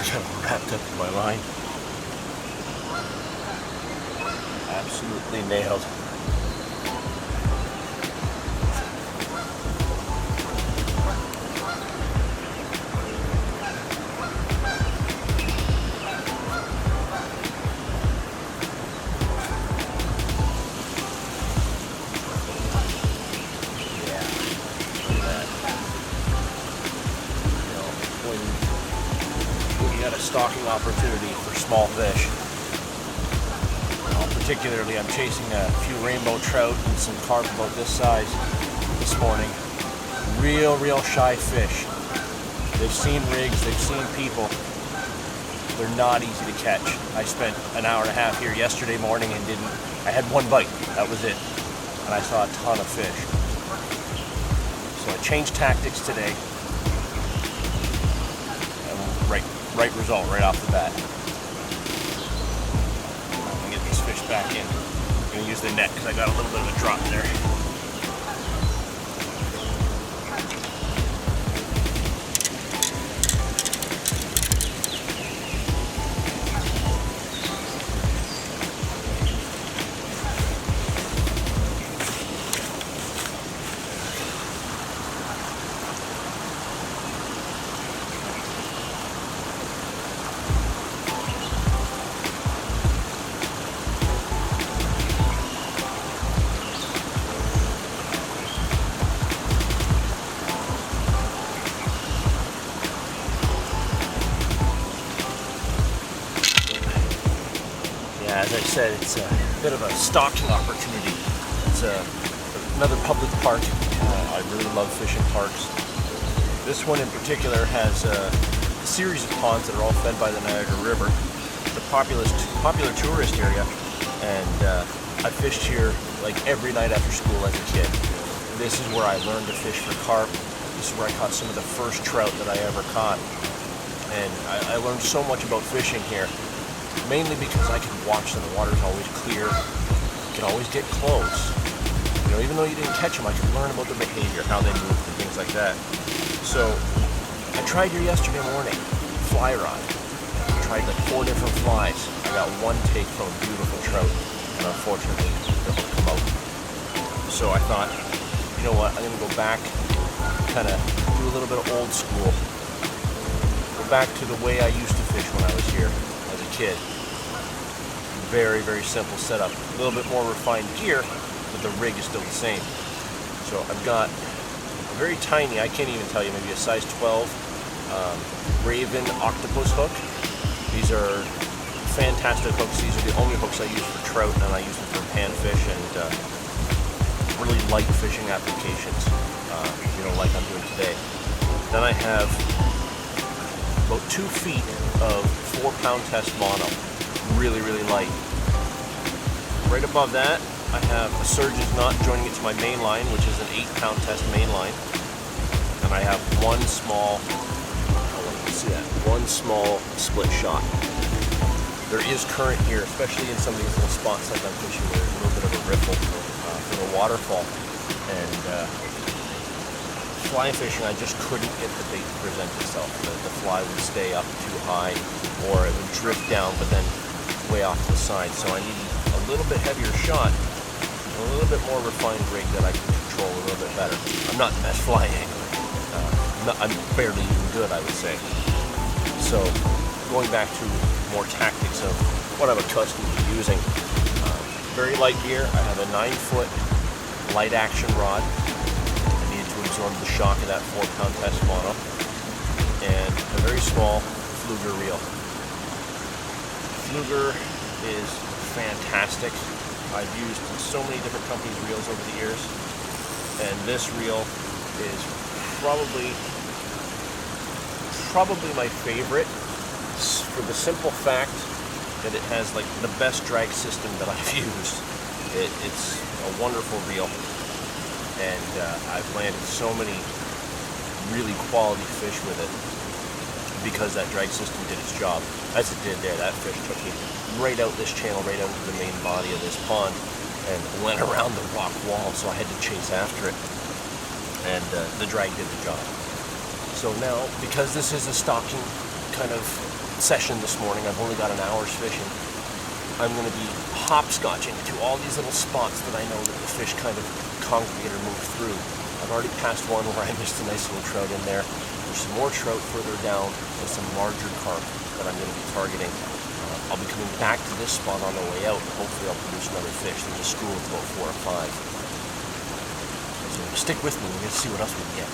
Got wrapped up in my line. Absolutely nailed. Got a stalking opportunity for small fish. Particularly, I'm chasing a few rainbow trout and some carp about this size this morning. Real shy fish. They've seen rigs, they've seen people. They're not easy to catch. I spent an hour and a half here yesterday morning and I had one bite, that was it. And I saw a ton of fish. So I changed tactics today. Right result right off the bat. I'm gonna get this fish back in. I'm gonna use the net because I got a little bit of a drop there. As I said, it's a bit of a stalking opportunity. It's another public park. I really love fishing parks. This one in particular has a series of ponds that are all fed by the Niagara River. It's a popular tourist area, and I fished here like every night after school as a kid. This is where I learned to fish for carp. This is where I caught some of the first trout that I ever caught. And I learned so much about fishing here. Mainly because I can watch them. The water's always clear. You can always get close. You know, even though you didn't catch them, I can learn about their behavior, how they move, and things like that. So, I tried here yesterday morning, fly rod. I tried like 4 different flies. I got one take from a beautiful trout, and unfortunately, the hook come out. So I thought, you know what, I'm gonna go back, kind of do a little bit of old school. Go back to the way I used to fish when I was here as a kid. Very simple setup. A little bit more refined gear, but the rig is still the same. So I've got a very tiny, I can't even tell you, maybe a size 12 Raven octopus hook. These are fantastic hooks. These are the only hooks I use for trout, and I use them for panfish and really light fishing applications, like I'm doing today. Then I have about 2 feet of 4-pound test mono. Really light. Right above that, I have a surgeon's knot joining it to my main line, which is an 8-pound test main line. And I have one small split shot. There is current here, especially in some of these little spots like I'm fishing where there's a little bit of a ripple from a waterfall. And fly fishing, I just couldn't get the bait to present itself. The fly would stay up too high, or it would drift down, but then way off to the side. So I needed a little bit heavier shot, a little bit more refined rig that I can control a little bit better. I'm not the best fly angler. I'm barely even good, I would say. So going back to more tactics of what I'm accustomed to using. Very light gear. I have a 9-foot light action rod. I needed to absorb the shock of that 4-pound test mono. And a very small Fluger reel. Fluger is fantastic. I've used so many different companies' reels over the years, and this reel is probably my favorite for the simple fact that it has like the best drag system that I've used. It's a wonderful reel, and I've landed so many really quality fish with it because that drag system did its job. As it did there, that fish took me right out this channel, right out into the main body of this pond, and went around the rock wall, so I had to chase after it. And the drag did the job. So now, because this is a stalking kind of session this morning. I've only got an hour's fishing. I'm going to be hopscotching to all these little spots that I know that the fish kind of congregate or move through. I've already passed one where I missed a nice little trout in there. There's some more trout further down and some larger carp that I'm going to be targeting. I'll be coming back to this spot on the way out, and hopefully I'll produce another fish. There's a school of about 4 or 5. So stick with me, we're going to see what else we can get.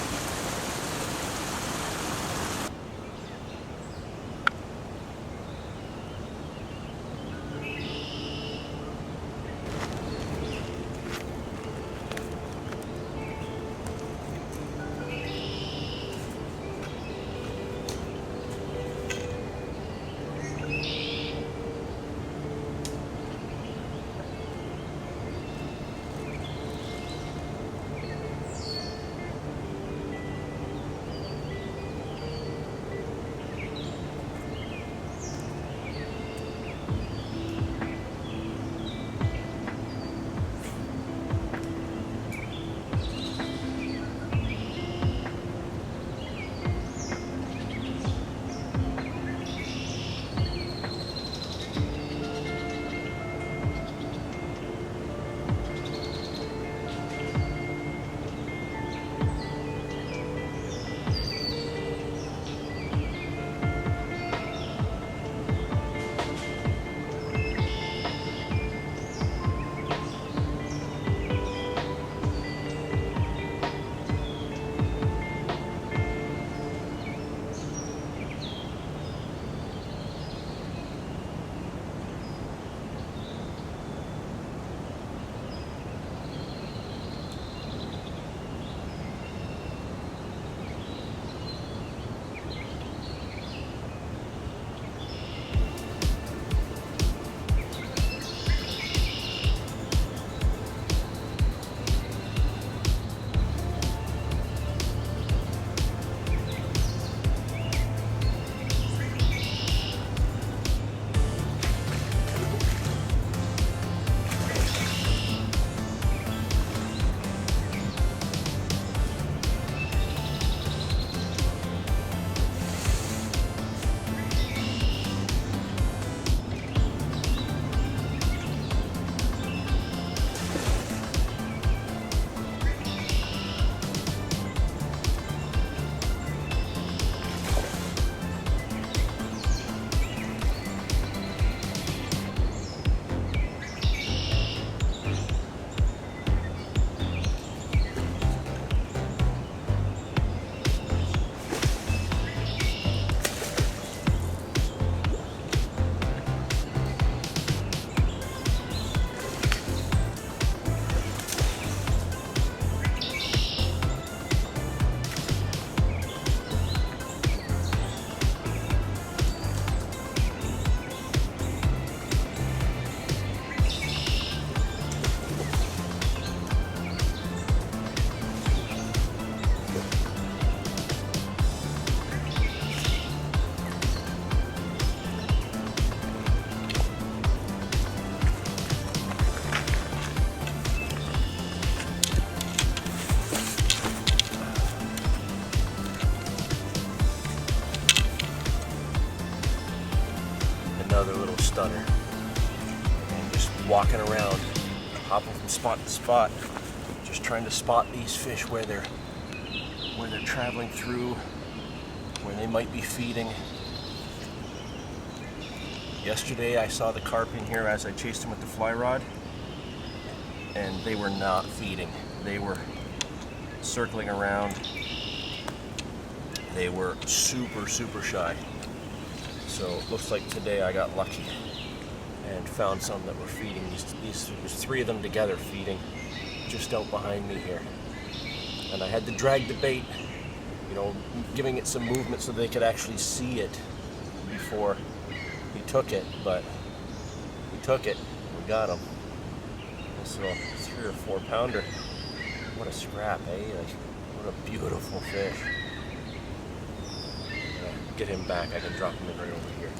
Another little stunner. And just walking around, hopping from spot to spot, just trying to spot these fish where they're traveling through, where they might be feeding. Yesterday I saw the carp in here as I chased them with the fly rod, and they were not feeding. They were circling around. They were super shy. So it looks like today I got lucky and found some that were feeding. There's 3 of them together feeding just out behind me here. And I had to drag the bait, you know, giving it some movement so they could actually see it before he took it. But we took it, we got him. This little 3 or 4 pounder. What a scrap, eh? Like, what a beautiful fish. Get him back, I can drop him in right over here.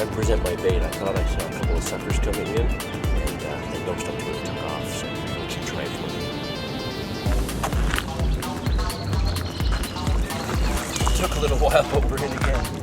I present my bait, I thought I saw a couple of suckers coming in, and they nosed up to it and took off, so I'll keep trying for it. Took a little while, but we're in again.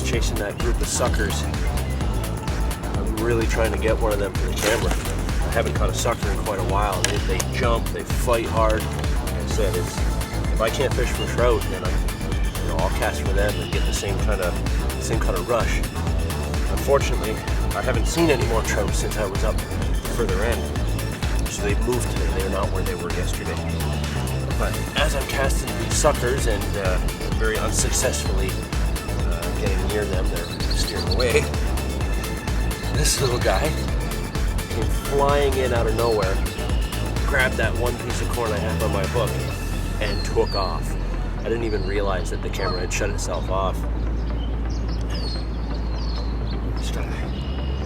Chasing that group of suckers. I'm really trying to get one of them for the camera. I haven't caught a sucker in quite a while. They jump, they fight hard. Like I said, if I can't fish for trout, then I'll cast for them and get the same kind of rush. Unfortunately, I haven't seen any more trout since I was up the further end. So they've moved today. They're not where they were yesterday. But as I'm casting these suckers and very unsuccessfully getting near them, they're steering away. This little guy came flying in out of nowhere, grabbed that one piece of corn I have on my hook, and took off. I didn't even realize that the camera had shut itself off.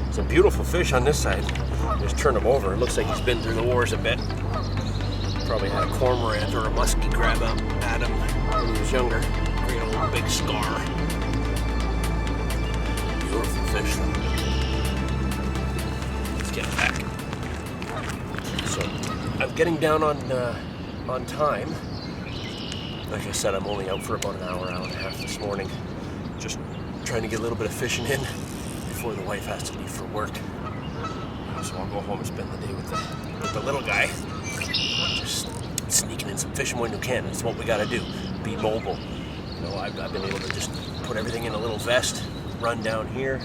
It's a beautiful fish on this side. Just turn him over. It looks like he's been through the wars a bit. Probably had a cormorant or a muskie grab up at him when he was younger. Great old big scar. Beautiful fish though. Let's get it back. So I'm getting down on time. Like I said, I'm only out for about an hour and a half this morning. Just trying to get a little bit of fishing in before the wife has to leave for work. So I'll go home and spend the day with the little guy. Just sneaking in some fishing when you can. That's what we gotta do. Be mobile. I've been able to just put everything in a little vest, run down here.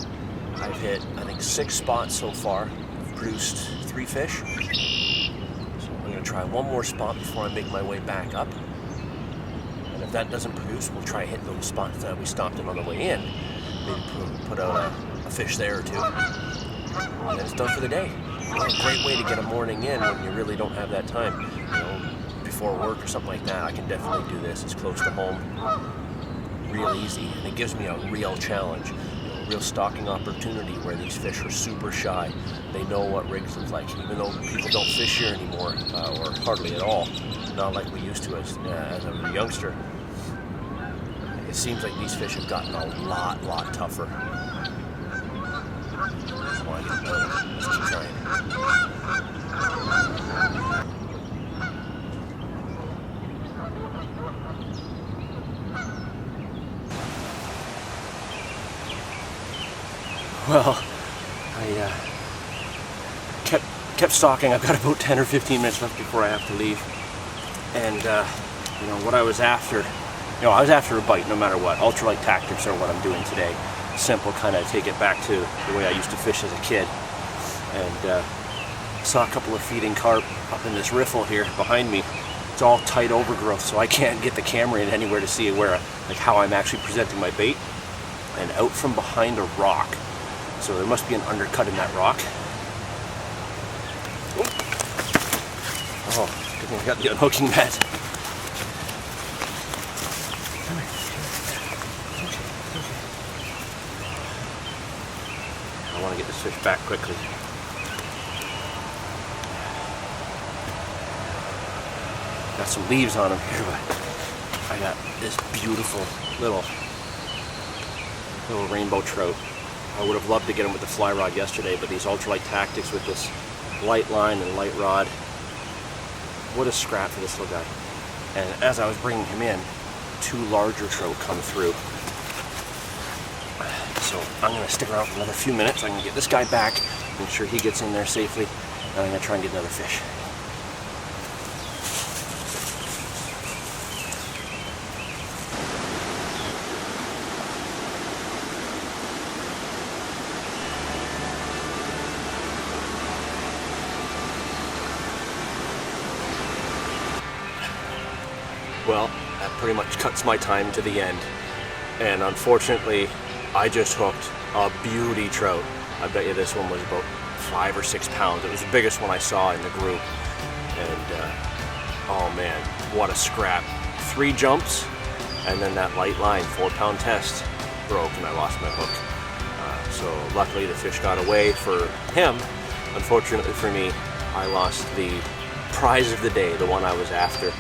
I've hit, I think, 6 spots so far. I've produced 3 fish. So I'm gonna try one more spot before I make my way back up. And if that doesn't produce, we'll try hit those spots that we stopped in on the way in. Maybe put out a fish there or 2. And then it's done for the day. A great way to get a morning in when you really don't have that time. Before work or something like that, I can definitely do this. It's close to home. Real easy, and it gives me a real challenge, a real stalking opportunity where these fish are super shy. They know what rigs look like, even though people don't fish here anymore, or hardly at all, not like we used to as a youngster. It seems like these fish have gotten a lot tougher. Come on, get another one. Let's keep trying. Well, I kept stalking. I've got about 10 or 15 minutes left before I have to leave. And what I was after, I was after a bite no matter what. Ultralight tactics are what I'm doing today. Simple, kind of take it back to the way I used to fish as a kid. And saw a couple of feeding carp up in this riffle here behind me. It's all tight overgrowth, so I can't get the camera in anywhere to see how I'm actually presenting my bait. And out from behind a rock. So there must be an undercut in that rock. Oh, good thing I got the unhooking net. I want to get this fish back quickly. Got some leaves on him here, but I got this beautiful little rainbow trout. I would have loved to get him with the fly rod yesterday, but these ultralight tactics with this light line and light rod, what a scrap for this little guy. And as I was bringing him in, 2 larger trout come through. So I'm going to stick around for another few minutes. I'm going to get this guy back, make sure he gets in there safely, and I'm going to try and get another fish. Well, that pretty much cuts my time to the end. And unfortunately, I just hooked a beauty trout. I bet you this one was about 5 or 6 pounds. It was the biggest one I saw in the group. And oh man, what a scrap. 3 jumps, and then that light line, 4-pound test, broke and I lost my hook. So luckily the fish got away for him. Unfortunately for me, I lost the prize of the day, the one I was after.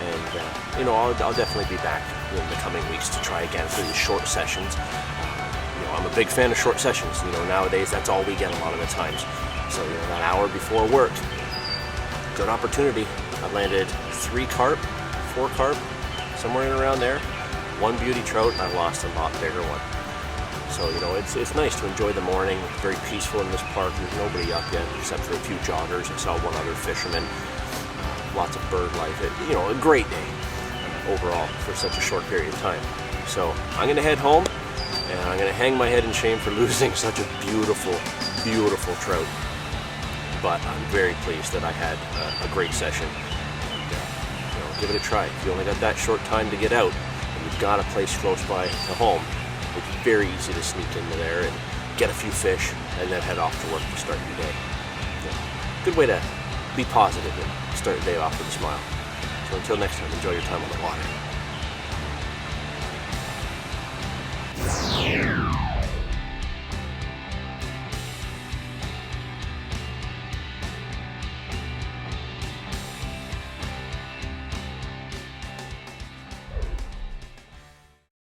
And you know, I'll definitely be back in the coming weeks to try again for these short sessions. You know, I'm a big fan of short sessions. You know, nowadays that's all we get a lot of the times. So, you know, that hour before work, good opportunity. I landed 3 carp, 4 carp, somewhere in around there. 1 beauty trout, and I lost a lot bigger one. So, you know, it's nice to enjoy the morning. It's very peaceful in this park. There's nobody up yet except for a few joggers. I saw one other fisherman. Lots of bird life. You know, a great day overall for such a short period of time. So I'm going to head home, and I'm going to hang my head in shame for losing such a beautiful, beautiful trout. But I'm very pleased that I had a great session. And, you know, give it a try. If you only got that short time to get out, and you've got a place close by to home, it's very easy to sneak into there and get a few fish, and then head off to work to start your day. Yeah. Good way to be positive and start the day off with a smile. So until next time, enjoy your time on the water.